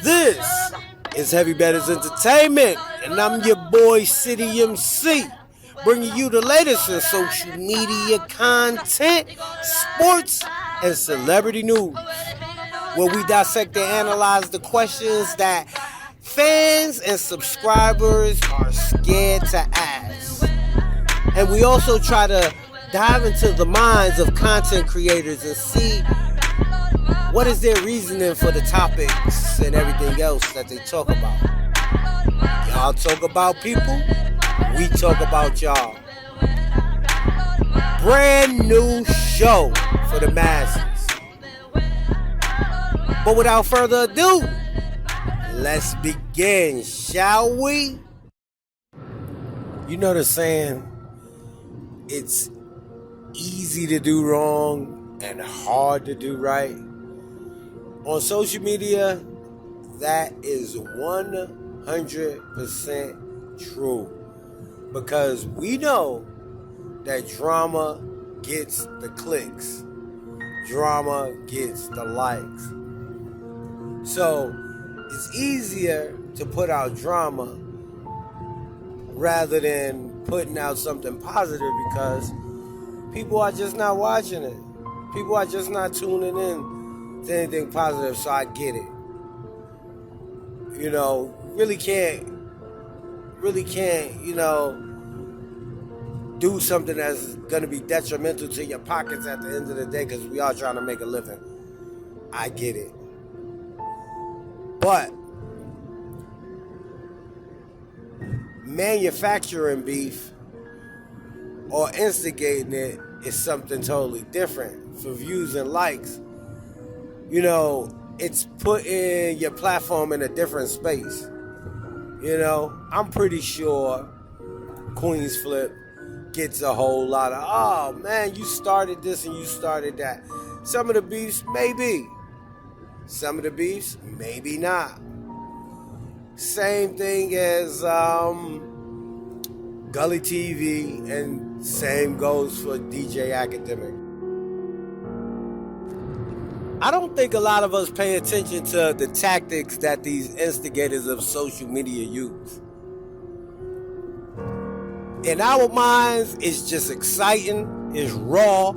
This is Heavy Betters Entertainment, and I'm your boy CITY.MC, bringing you the latest in social media content, sports, and celebrity news, where we dissect and analyze the questions that fans and subscribers are scared to ask. And we also try to dive into the minds of content creators and see what is their reasoning for the topics and everything else that they talk about. Y'all talk about people, we talk about y'all. Brand new show for the masses. But without further ado, let's begin, shall we? You know the saying, it's easy to do wrong and hard to do right. On social media, that is 100% true. Because we know that drama gets the clicks. Drama gets the likes. So, it's easier to put out drama rather than putting out something positive because people are just not watching it. People are just not tuning in to anything positive, so I get it. You know, really can't, do something that's going to be detrimental to your pockets at the end of the day because we are trying to make a living. I get it. But manufacturing beef or instigating it is something totally different. For views and likes, you know, it's putting your platform in a different space. You know, I'm pretty sure Queen's Flip gets a whole lot of, oh man, you started this and you started that. Some of the beefs, maybe. Some of the beefs, maybe not. Same thing as Gullytv, and same goes for DJ Academics. I don't think a lot of us pay attention to the tactics that these instigators of social media use. In our minds, it's just exciting, it's raw,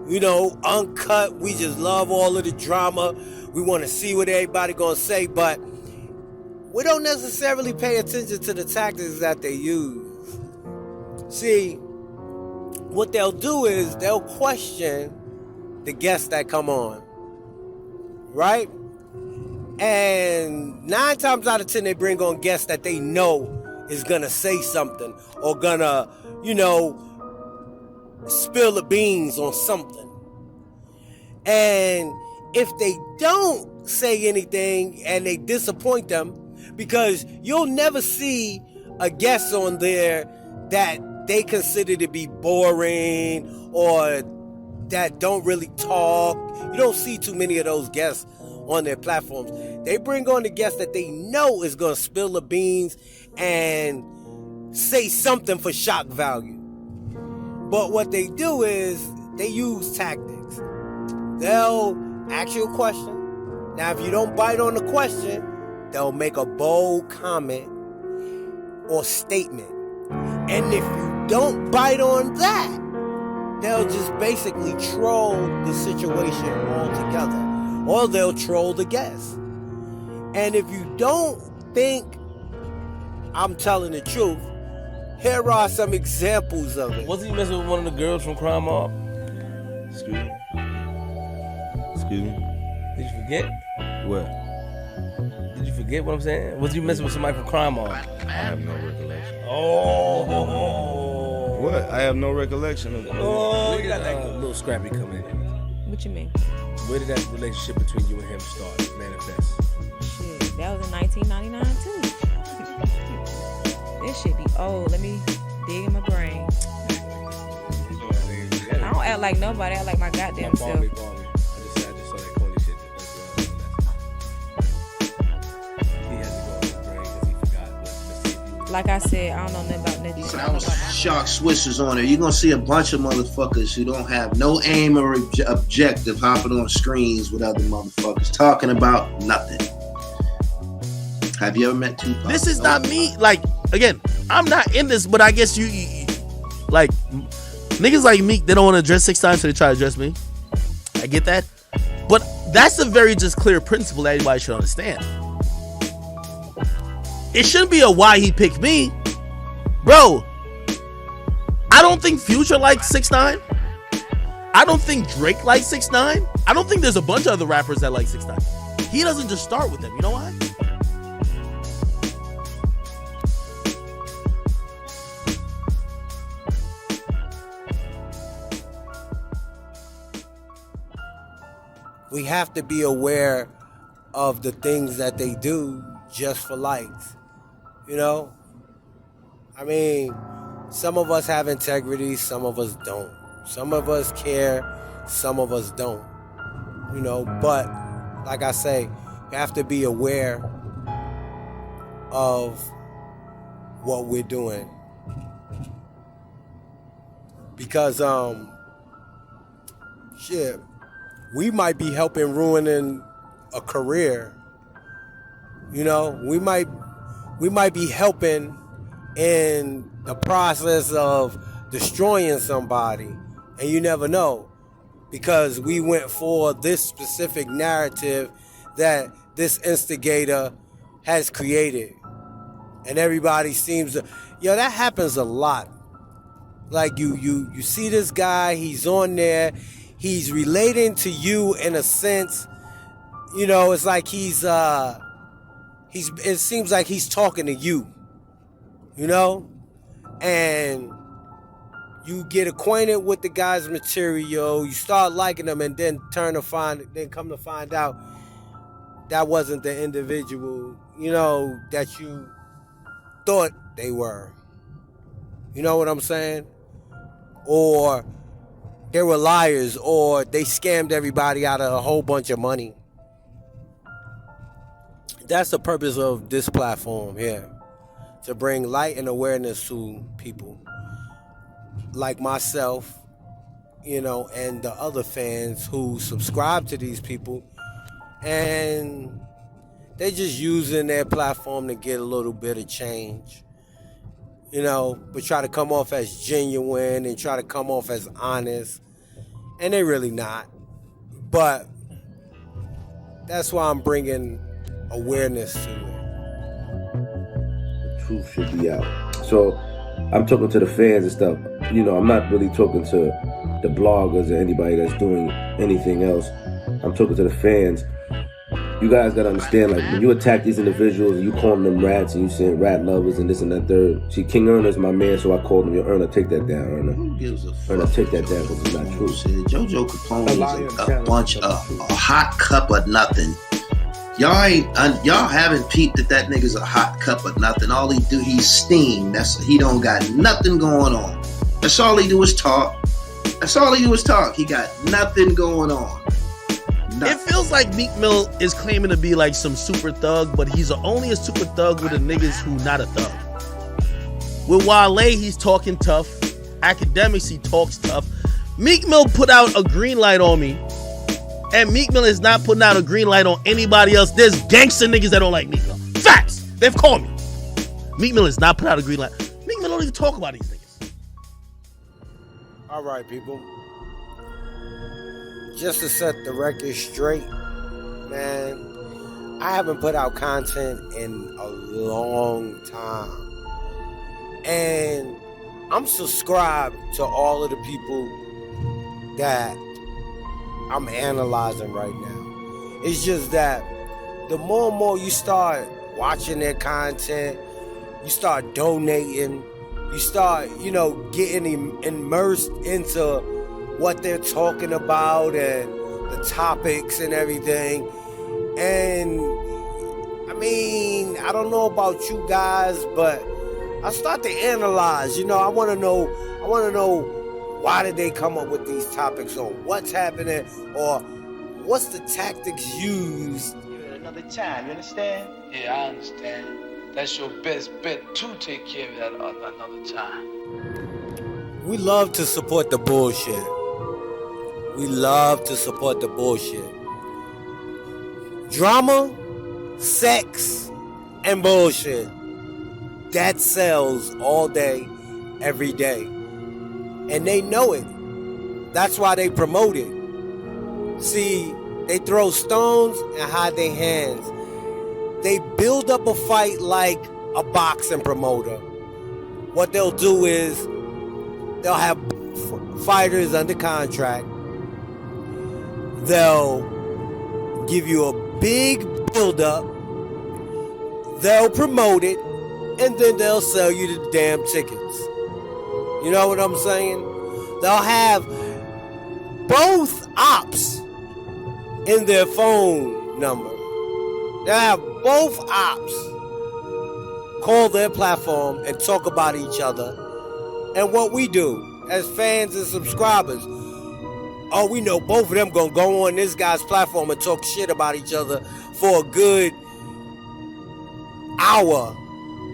you know, uncut. We just love all of the drama. We want to see what everybody gonna say, but we don't necessarily pay attention to the tactics that they use. See, what they'll do is they'll question the guests that come on. Right? And 9 times out of 10, they bring on guests that they know is gonna say something or gonna, you know, spill the beans on something. And if they don't say anything and they disappoint them, because you'll never see a guest on there that they consider to be boring or that don't really talk. You don't see too many of those guests on their platforms. They bring on the guests that they know is going to spill the beans and say something for shock value. But what they do is they use tactics. They'll ask you a question. Now, if you don't bite on the question, they'll make a bold comment or statement. And if you don't bite on that, they'll just basically troll the situation altogether. Or they'll troll the guests. And if you don't think I'm telling the truth, here are some examples of it. Wasn't he messing with one of the girls from Crime Mob? Excuse me. Excuse me. Did you forget? What? Did you forget what I'm saying? Was you messing with somebody from Crime Mob? I have no recollection. Oh. What? I have no recollection of that. Oh, you got that little scrappy coming in. What you mean? Where did that relationship between you and him start, manifest? Shit, that was in 1999 too. This shit be old. Let me dig in my brain. I don't act like nobody. I act like my goddamn self. I just saw that corny shit. He had to go on his brain because he forgot. Like I said, I don't know nothing about nothing. Shark swishers on it. You're gonna see a bunch of motherfuckers who don't have no aim or objective hopping on screens with other motherfuckers talking about nothing. Have you ever met Tupac? This is not me. Like, again, I'm not in this, but I guess you like, niggas like Meek, they don't want to address 6 times, so they try to address me. I get that. But that's a very just clear principle that everybody should understand. It shouldn't be a why he picked me. Bro, I don't think Future likes 6ix9ine. I don't think Drake likes 6ix9ine. I don't think there's a bunch of other rappers that like 6ix9ine. He doesn't just start with them. You know why? We have to be aware of the things that they do just for likes. You know? I mean, some of us have integrity, some of us don't. Some of us care, some of us don't. You know, but like I say, you have to be aware of what we're doing. Because shit, we might be helping ruining a career. You know, we might be helping in the process of destroying somebody, and you never know, because we went for this specific narrative that this instigator has created, and everybody seems to, that happens a lot. Like you see this guy, he's on there, he's relating to you in a sense. You know, it's like it seems like he's talking to you. You know? And you get acquainted with the guy's material, you start liking him, and then come to find out that wasn't the individual, that you thought they were. You know what I'm saying? Or they were liars, or they scammed everybody out of a whole bunch of money. That's the purpose of this platform here. To bring light and awareness to people like myself, and the other fans who subscribe to these people, and they just using their platform to get a little bit of change, but try to come off as genuine and try to come off as honest, and they really not. But that's why I'm bringing awareness to it. Truth should be out. So I'm talking to the fans and stuff. I'm not really talking to the bloggers or anybody that's doing anything else. I'm talking to the fans. You guys gotta understand, like, when you attack these individuals and you calling them rats and you saying rat lovers and this and that third. See, King Erna's my man, so I called him. Erna, take that down, Erna. Who gives a fuck? Erna, take that down because it's not true. JoJo Capone is a bunch of a hot cup of nothing. Y'all haven't peeped that nigga's a hot cup of nothing. All he do, he's steam. He don't got nothing going on. That's all he do is talk. He got nothing going on. It feels like Meek Mill is claiming to be like some super thug, but he's only a super thug with the niggas who not a thug. With Wale, he's talking tough. Academics, he talks tough. Meek Mill put out a green light on me, and Meek Mill is not putting out a green light on anybody else. There's gangster niggas that don't like Meek Mill. Facts! They've called me. Meek Mill is not put out a green light. Meek Mill don't even talk about these niggas. All right, people. Just to set the record straight, man, I haven't put out content in a long time. And I'm subscribed to all of the people that I'm analyzing right now. It's just that the more and more you start watching their content, you start donating, you start, getting immersed into what they're talking about and the topics and everything. And I mean, I don't know about you guys, but I start to analyze. I want to know why did they come up with these topics, or what's happening, or what's the tactics used. At another time, you understand? Yeah, I understand. That's your best bet to take care of that another time. We love to support the bullshit. We love to support the bullshit. Drama, sex, and bullshit. That sells all day, every day. And they know it. That's why they promote it. See, they throw stones and hide their hands. They build up a fight like a boxing promoter. What they'll do is they'll have fighters under contract. They'll give you a big build-up. They'll promote it, and then they'll sell you the damn tickets. You know what I'm saying? They'll have both ops in their phone number. They'll have both ops call their platform and talk about each other. And what we do as fans and subscribers, oh, we know both of them gonna go on this guy's platform and talk shit about each other for a good hour.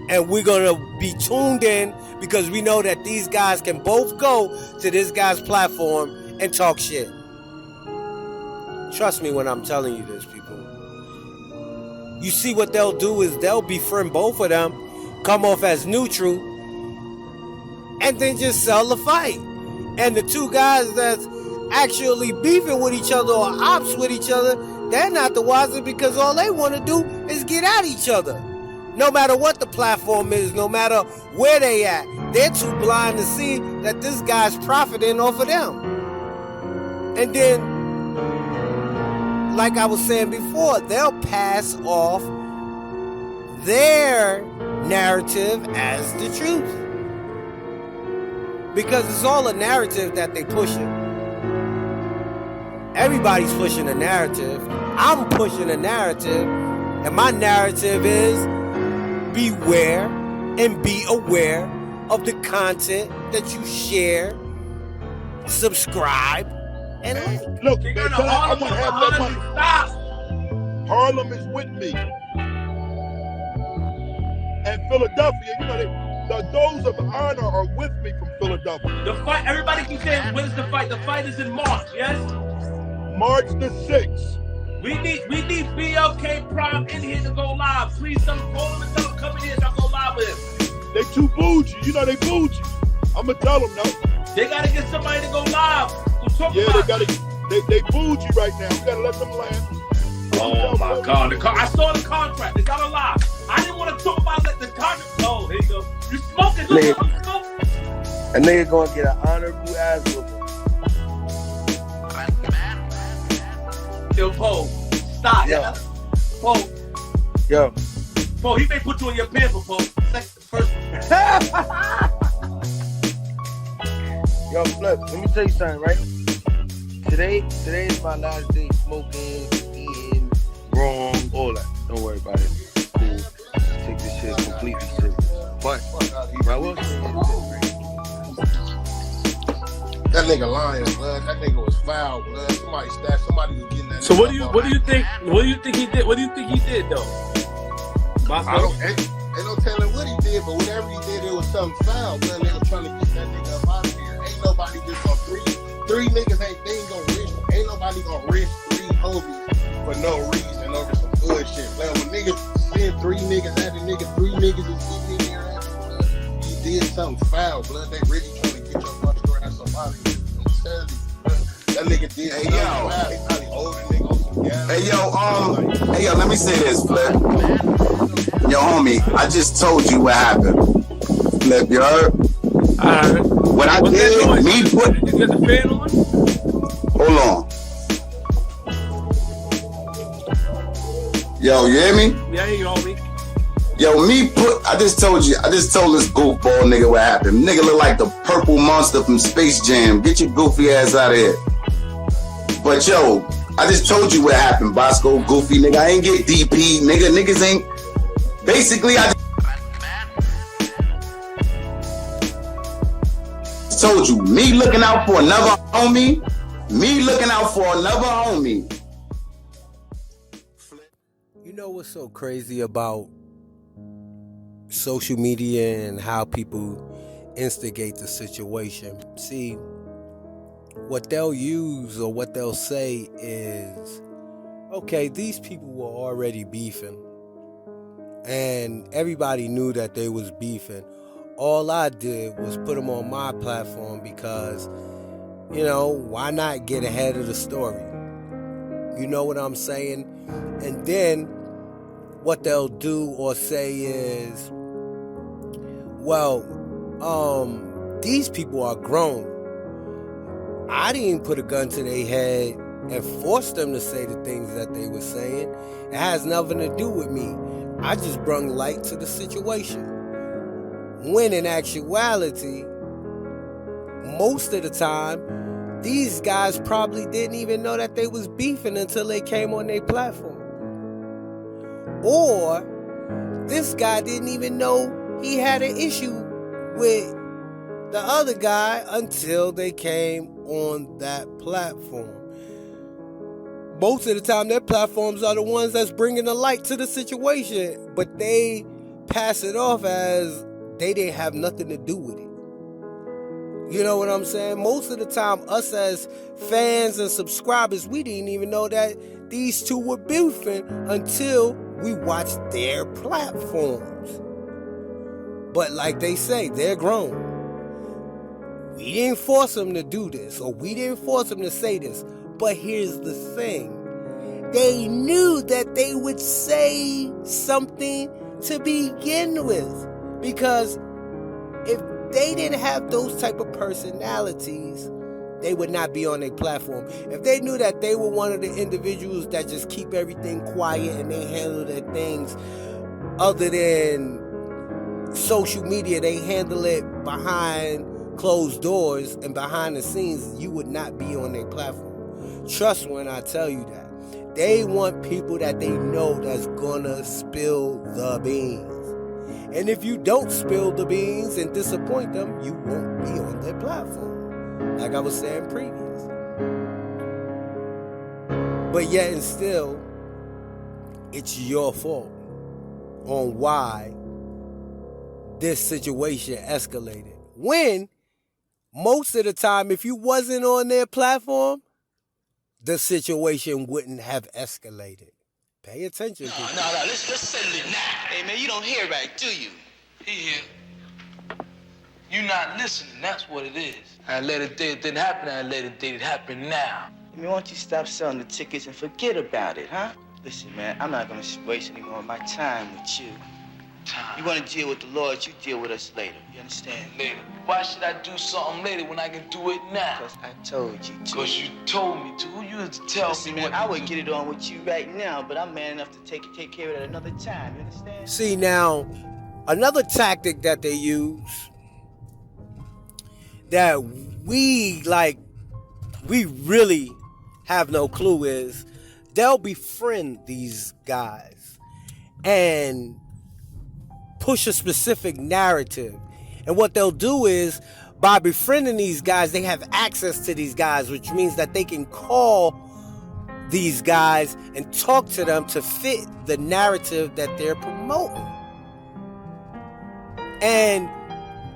And we're gonna be tuned in because we know that these guys can both go to this guy's platform and talk shit. Trust me when I'm telling you this, people. You see what they'll do is they'll befriend both of them, come off as neutral, and then just sell the fight. And the two guys that's actually beefing with each other or ops with each other, they're not the wiser because all they want to do is get at each other. No matter what the platform is, no matter where they at, they're too blind to see that this guy's profiting off of them. And then, like I was saying before, they'll pass off their narrative as the truth. Because it's all a narrative that they pushing. Everybody's pushing a narrative. I'm pushing a narrative. And my narrative is beware and be aware of the content that you share, subscribe, and like. Look, man, I want to have that money. Stop. Harlem is with me. And Philadelphia, you know, those of honor are with me from Philadelphia. The fight, everybody keeps saying, when is the fight? The fight is in March, yes? March the 6th. We need BLK Prime in here to go live. Please, some call him and tell him come in here so I go live with him. They too bougie. You know they bougie. I'm going to tell them, no. They got to get somebody to go live. Yeah, they bougie right now. We got to let them land. Oh, my God. I saw the contract. It's not a lie. I didn't want to talk about the contract. Oh, here you go. You smoking? Look, I'm smoking. A nigga gonna get an honorable ass whooping. Yo, Poe, stop. Yo. Poe. Yo. Poe, he may put you in your pamper, Poe. First. Yo, Flip, let me tell you something, right? Today is my last day smoking, eating, wrong, all that. Don't worry about it. Cool. Take this shit completely serious. But, I will say that nigga lying, blood. That nigga was foul, blood. Somebody was getting that. So what do you think? What do you think he did? What do you think he did though? Ain't no telling what he did, but whatever he did, it was something foul, blood. They was trying to get that nigga up out of here. Ain't nobody just gonna three niggas ain't gonna risk. Ain't nobody gonna risk 3 homies for no reason over some bullshit, blood. When niggas send 3 niggas at the nigga, 3 niggas is getting in there at him, blood. You did something foul, blood. They really trying to get your mother ass up out of here. That nigga did. Hey yo, let me say this, Flip. Yo, homie, I just told you what happened. Flip, you heard? I heard. What I did, me put. Did you get the fan on? Hold on. Yo, you hear me? Yeah, I hear you, homie. Yo, I just told this goofball nigga what happened. Nigga look like the purple monster from Space Jam. Get your goofy ass out of here. But yo, I just told you what happened, Bosco, goofy nigga. I ain't get DP, nigga. Niggas ain't. Basically, I just told you, me looking out for another homie. You know what's so crazy about social media and how people instigate the situation? See, what they'll use or what they'll say is, okay, these people were already beefing, and everybody knew that they was beefing. All I did was put them on my platform because, you know, why not get ahead of the story? You know what I'm saying? And then what they'll do or say is, well, these people are grown. I didn't put a gun to their head and force them to say the things that they were saying. It has nothing to do with me. I just brought light to the situation. When in actuality, most of the time, these guys probably didn't even know that they was beefing until they came on their platform. Or this guy didn't even know he had an issue with the other guy until they came on that platform. Most of the time, their platforms are the ones that's bringing the light to the situation, but they pass it off as they didn't have nothing to do with it. You know what I'm saying? Most of the time, us as fans and subscribers, we didn't even know that these two were beefing until we watched their platforms. But like they say, they're grown. We didn't force them to do this, or we didn't force them to say this. But here's the thing. They knew that they would say something to begin with. Because if they didn't have those type of personalities, they would not be on their platform. If they knew that they were one of the individuals that just keep everything quiet and they handle their things other than social media, they handle it behind closed doors and behind the scenes, you would not be on their platform. Trust when I tell you that. They want people that they know that's gonna spill the beans. And if you don't spill the beans and disappoint them, you won't be on their platform. Like I was saying previous. But yet and still, it's your fault on why this situation escalated. When most of the time, if you wasn't on their platform, the situation wouldn't have escalated. Pay attention. No, let's settle it now. Hey, man, you don't hear right, do you? He hear. You not listening, that's what it is. I let it did, it didn't happen, I let it did, it happen now. I mean, why don't you stop selling the tickets and forget about it, huh? Listen, man, I'm not gonna waste any more of my time with you. You want to deal with the Lord, you deal with us later. You understand? Later. Why should I do something later when I can do it now? Because I told you to. Because you told me to. Who you is to tell Listen, me man, what I would get it on with you right now, but I'm man enough to take care of it at another time. You understand? See, now, another tactic that they use that we really have no clue is they'll befriend these guys and push a specific narrative. And what they'll do is, by befriending these guys, they have access to these guys, which means that they can call these guys and talk to them to fit the narrative that they're promoting. And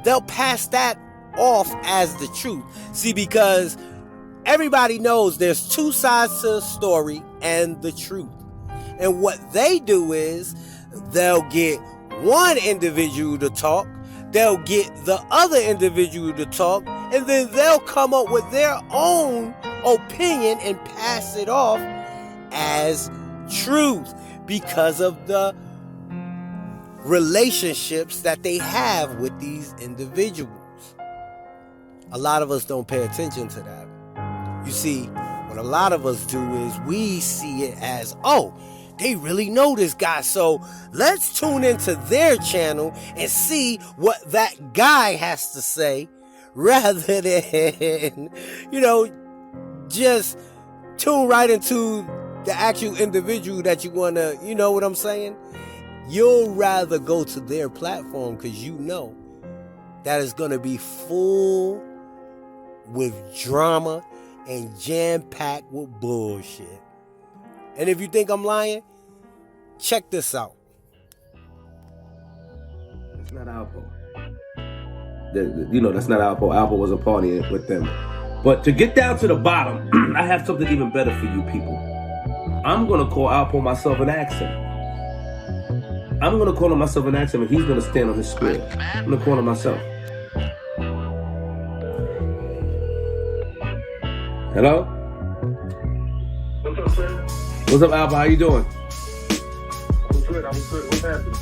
they'll pass that off as the truth. See, because everybody knows there's two sides to the story and the truth. And what they do is they'll get one individual to talk, they'll get the other individual to talk, and then they'll come up with their own opinion and pass it off as truth because of the relationships that they have with these individuals. A lot of us don't pay attention to that. You see, what a lot of us do is we see it as, oh, they really know this guy, so let's tune into their channel and see what that guy has to say, rather than, just tune right into the actual individual that you want to, you know what I'm saying? You'll rather go to their platform because you know that it's going to be full with drama and jam-packed with bullshit. And if you think I'm lying, check this out. It's not Alpo. That's not Alpo. Alpo wasn't partying with them. But to get down to the bottom, I have something even better for you people. I'm going to call Alpo myself and ask him. I'm gonna call him myself and ask him, and he's gonna stand on his square. I'm gonna call him myself. Hello? What's up, sir? What's up, Alba? How you doing? I'm good. What's happening?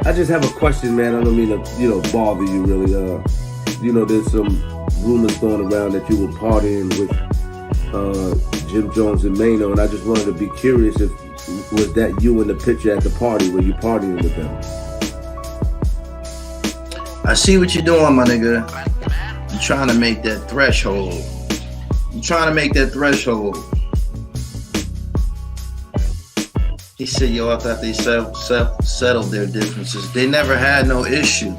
I just have a question, man. I don't mean to, bother you really. There's some rumors going around that you were partying with Jim Jones and Mano, and I just wanted to be curious if was that you in the picture at the party? Were you partying with them? I see what you're doing, my nigga. You're trying to make that threshold. He said, yo, I thought they settled their differences. They never had no issue.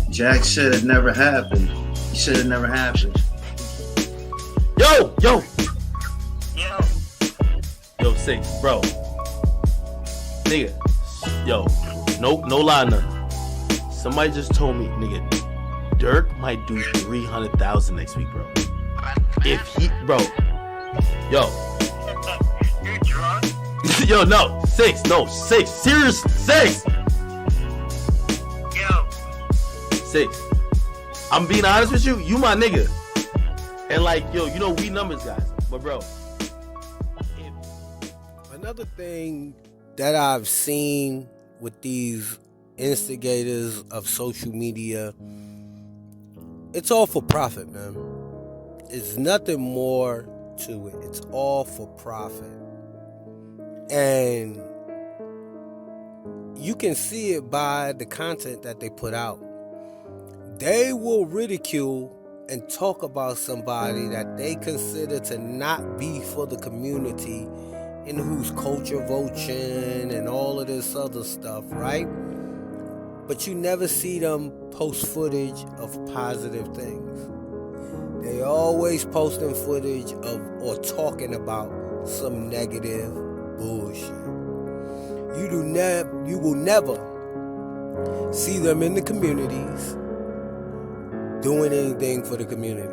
Jack said it never happened. He said it never happened. Yo, 6, bro. Nigga, yo, no lie, nothing. Somebody just told me, nigga, Dirk might do 300,000 next week, bro. If he, bro, yo. You drunk? Yo, no, 6, serious, 6. Yo. 6. I'm being honest with you, you my nigga. And like, yo, we numbers guys, but bro. Another thing that I've seen with these instigators of social media, it's all for profit, man. It's nothing more to it. It's all for profit. And you can see it by the content that they put out. They will ridicule and talk about somebody that they consider to not be for the community and who's culture vulturing and all of this other stuff, right? But you never see them post footage of positive things. They always posting footage of or talking about some negative bullshit. You will never see them in the communities doing anything for the community.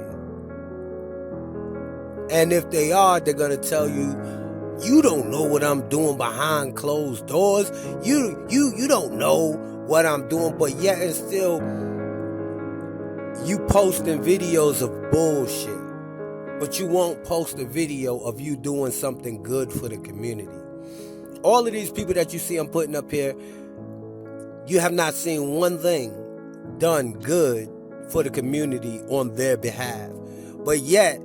And if they are, they're gonna tell you, you don't know what I'm doing behind closed doors. You don't know what I'm doing, but yet and still you posting videos of bullshit. But you won't post a video of you doing something good for the community. All of these people that you see I'm putting up here, you have not seen one thing done good for the community on their behalf. But yet,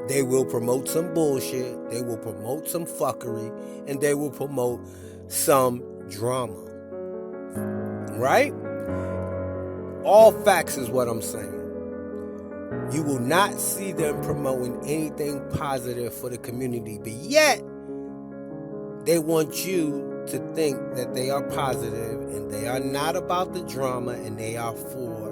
they will promote some bullshit, they will promote some fuckery, and they will promote some drama. Right? All facts is what I'm saying. You will not see them promoting anything positive for the community, but yet they want you to think that they are positive and they are not about the drama and they are for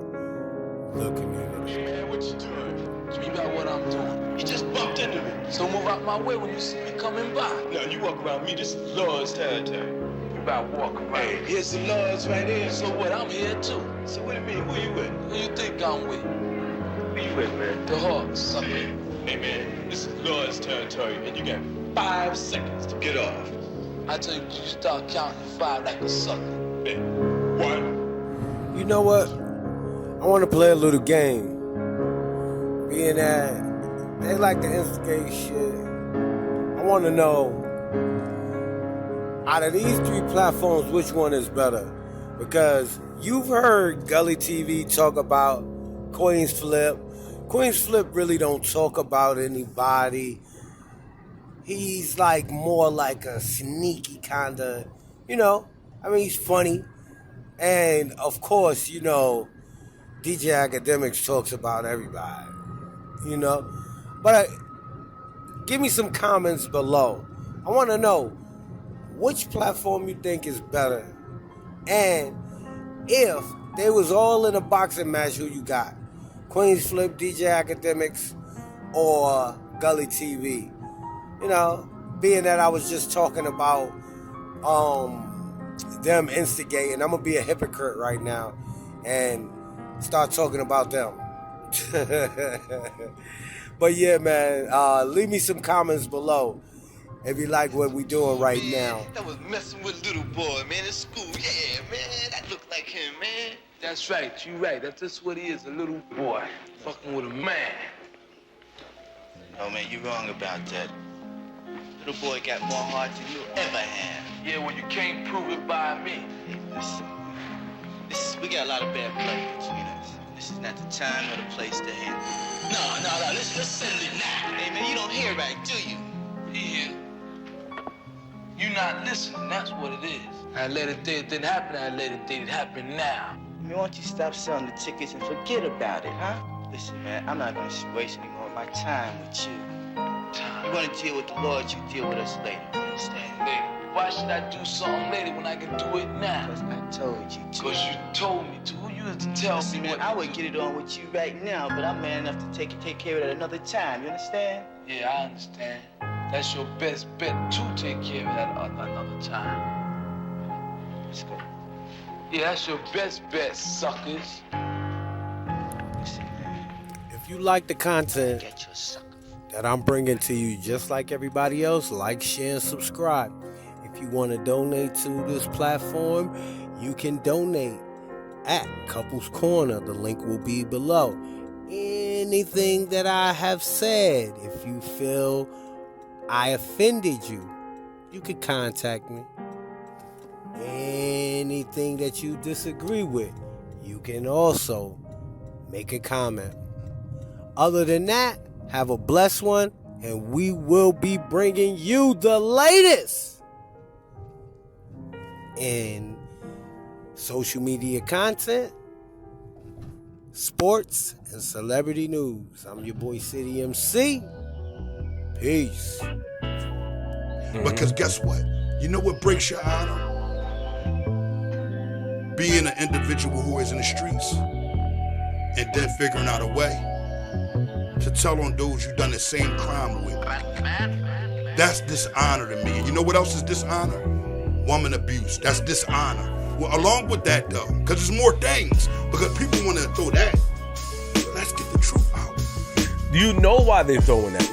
the community. Hey man, what you doing? Tell me about what I'm doing. You just bumped into me. So move out my way when you see me coming by. No, you walk around me, this is Lord's territory. You about walk around. Hey, here's some Lord's right here. So what, I'm here too. So what do you mean, who you with? Who you think I'm with? Who you with, man? The Hawks. Hey man, this is Lord's territory and you got 5 seconds to get off. I tell you, you start counting to 5 like a sucker. Hey, 1. You know what? I want to play a little game. Being that they like to instigate shit, I want to know, out of these 3 platforms, which one is better? Because you've heard Gullytv talk about Queen's Flip. Queen's Flip really don't talk about anybody. He's like more like a sneaky kind of, he's funny. And of course, DJ Academics talks about everybody, But give me some comments below. I want to know which platform you think is better. And if they was all in a boxing match, who you got? Queen's Flip, DJ Academics, or Gullytv? Being that I was just talking about them instigating, I'm going to be a hypocrite right now and start talking about them. But yeah, man, leave me some comments below. if you like what we doing right now. That was messing with little boy, man, in school. Yeah, man, that looked like him, man. That's right, you right. That's what he is, a little boy. Fucking with a man. No, man, you're wrong about that. Little boy got more heart than you'll ever have. Yeah, well, you can't prove it by me. Hey, listen. We got a lot of bad blood between us. This is not the time or the place to handle it. No, let's settle it now. Hey, man, you don't hear right, do you? He you not listening, that's what it is. I let it think it didn't happen, I let it think it happen now. Man, why don't you stop selling the tickets and forget about it, huh? Listen, man, I'm not gonna waste any more of my time with you. You wanna deal with the Lord, you deal with us later, you understand? Later. Why should I do something later when I can do it now? Because I told you to. Because you told me to. Who you to tell me man, what I would get it on with you right now, but I'm man enough to take care of it at another time, you understand? Yeah, I understand. That's your best bet to take care of that another time. Let's go. Yeah, that's your best bet, suckers. Listen, man. If you like the content that I'm bringing to you, just like everybody else, like, share, and subscribe. If you want to donate to this platform, you can donate at Couples Corner. The link will be below. Anything that I have said, if you feel I offended you, you can contact me. Anything that you disagree with, you can also make a comment. Other than that, have a blessed one, and we will be bringing you the latest in social media content, sports, and celebrity news. I'm your boy CITY.MC. Peace. Because guess what? You know what breaks your honor? Being an individual who is in the streets and then figuring out a way to tell on those you done the same crime with. That's dishonor to me. And you know what else is dishonor? Woman abuse. That's dishonor. Well, along with that though, because there's more things. Because people want to throw that. Let's get the truth out. You know why they're throwing that.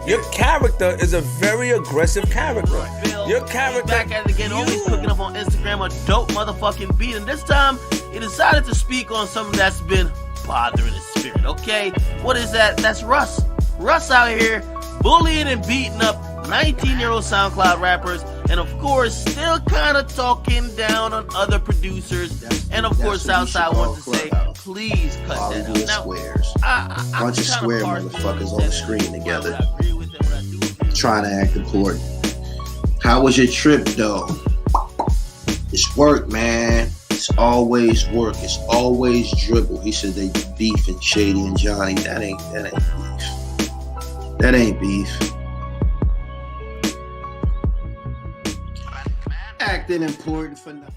Your character is a very aggressive character. Your character. Back at it again, always cooking up on Instagram a dope motherfucking beat. And this time, he decided to speak on something that's been bothering his spirit, okay? What is that? That's Russ. Russ out here bullying and beating up 19-year-old SoundCloud rappers, and of course, still kind of talking down on other producers. And of course, Southside wants to say, please cut that out. Now, squares. Bunch of square motherfuckers on the screen together, trying to act important. How was your trip, though? It's work, man. It's always work. It's always dribble. He said they beefing Shady and Johnny. That ain't beef. That ain't beef. Acting important for nothing.